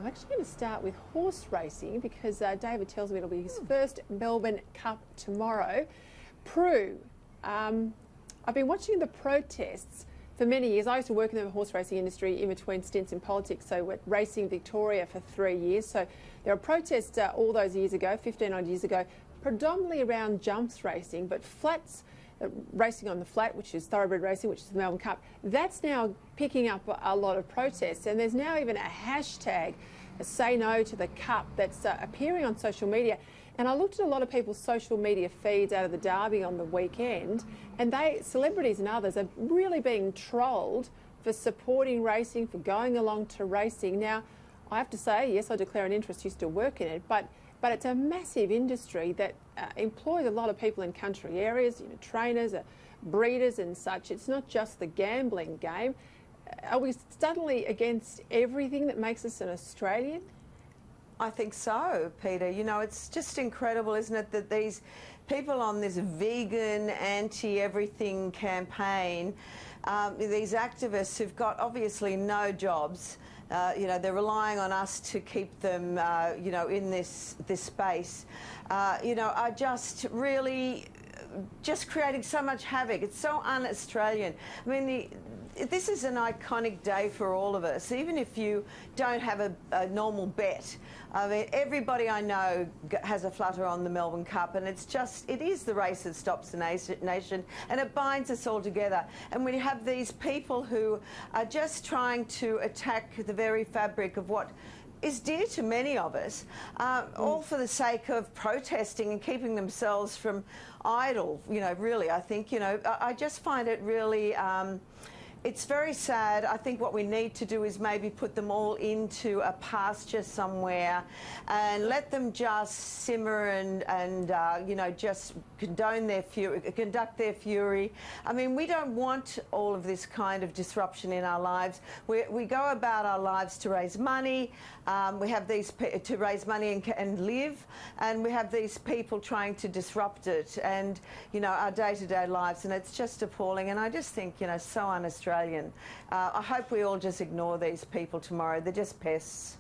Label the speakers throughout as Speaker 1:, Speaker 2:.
Speaker 1: I'm actually going to start with horse racing because David tells me it'll be his first Melbourne Cup tomorrow. Prue, I've been watching the protests for many years. I used to work in the horse racing industry in between stints in politics, so we're racing Victoria for 3 years. So there were protests all those years ago, 15 odd years ago, predominantly around jumps racing, but flats, racing on the flat, which is thoroughbred racing, which is the Melbourne Cup, that's now picking up a lot of protests. And there's now even a hashtag, Say No to the Cup, that's appearing on social media. And I looked at a lot of people's social media feeds out of the Derby on the weekend, and celebrities and others are really being trolled for supporting racing, for going along to racing. Now, I have to say, yes, I declare an interest, used to work in it, but it's a massive industry that employs a lot of people in country areas, you know, trainers, breeders and such. It's not just the gambling game. Are we suddenly against everything that makes us an Australian?
Speaker 2: I think so, Peter. You know, it's just incredible, isn't it, that these people on this vegan, anti-everything campaign, these activists who've got obviously no jobs, you know, they're relying on us to keep them, you know, in this space, you know, are just really just creating so much havoc. It's so un-Australian. I mean, this is an iconic day for all of us, even if you don't have a normal bet. I mean, everybody I know has a flutter on the Melbourne Cup, and it's just, it is the race that stops the nation, and it binds us all together. And we have these people who are just trying to attack the very fabric of what is dear to many of us, all for the sake of protesting and keeping themselves from idle. You know, really, I think, you know, I just find it really, it's very sad. I think what we need to do is maybe put them all into a pasture somewhere and let them just simmer and you know, just condone their fury, conduct their fury. I mean, we don't want all of this kind of disruption in our lives. We go about our lives to raise money. We have these to raise money and live, and we have these people trying to disrupt it and, you know, our day-to-day lives, and it's just appalling. And I just think, you know, so un-Australian. I hope we all just ignore these people tomorrow. They're just pests.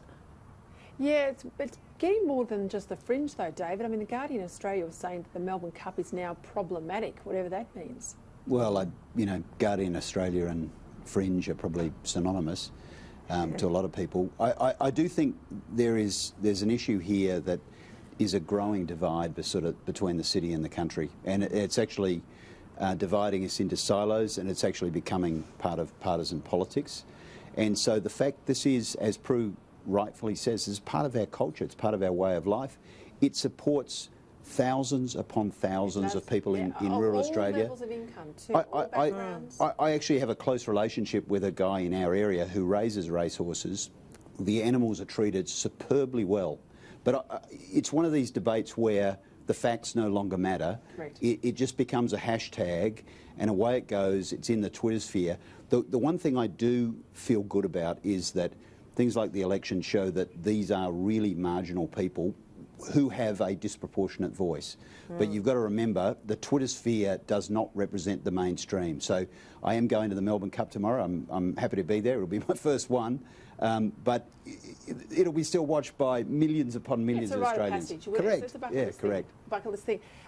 Speaker 1: Yeah, it's getting more than just the fringe though, David. I mean, the Guardian Australia was saying that the Melbourne Cup is now problematic, whatever that means.
Speaker 3: Well, you know, Guardian Australia and fringe are probably synonymous to a lot of people. I do think there's an issue here that is a growing divide between the city and the country, and it's actually dividing us into silos, and it's actually becoming part of partisan politics. And so the fact this is, as Prue rightfully says, is part of our culture, it's part of our way of life. It supports thousands upon thousands of people in rural Australia.
Speaker 1: All levels of income too, all backgrounds.
Speaker 3: I actually have a close relationship with a guy in our area who raises racehorses. The animals are treated superbly well. But it's one of these debates where the facts no longer matter.
Speaker 1: Right.
Speaker 3: It just becomes a hashtag, and away it goes. It's in the Twitter sphere. The one thing I do feel good about is that things like the election show that these are really marginal people who have a disproportionate voice. But you've got to remember, the Twitter sphere does not represent the mainstream. So I am going to the Melbourne Cup tomorrow. I'm happy to be there. It'll be my first one. But it'll be still watched by millions upon millions of Australians.
Speaker 1: It's a rite of passage.
Speaker 3: Correct.
Speaker 1: It's a bucket
Speaker 3: yeah,
Speaker 1: list
Speaker 3: correct.
Speaker 1: Bucket list thing.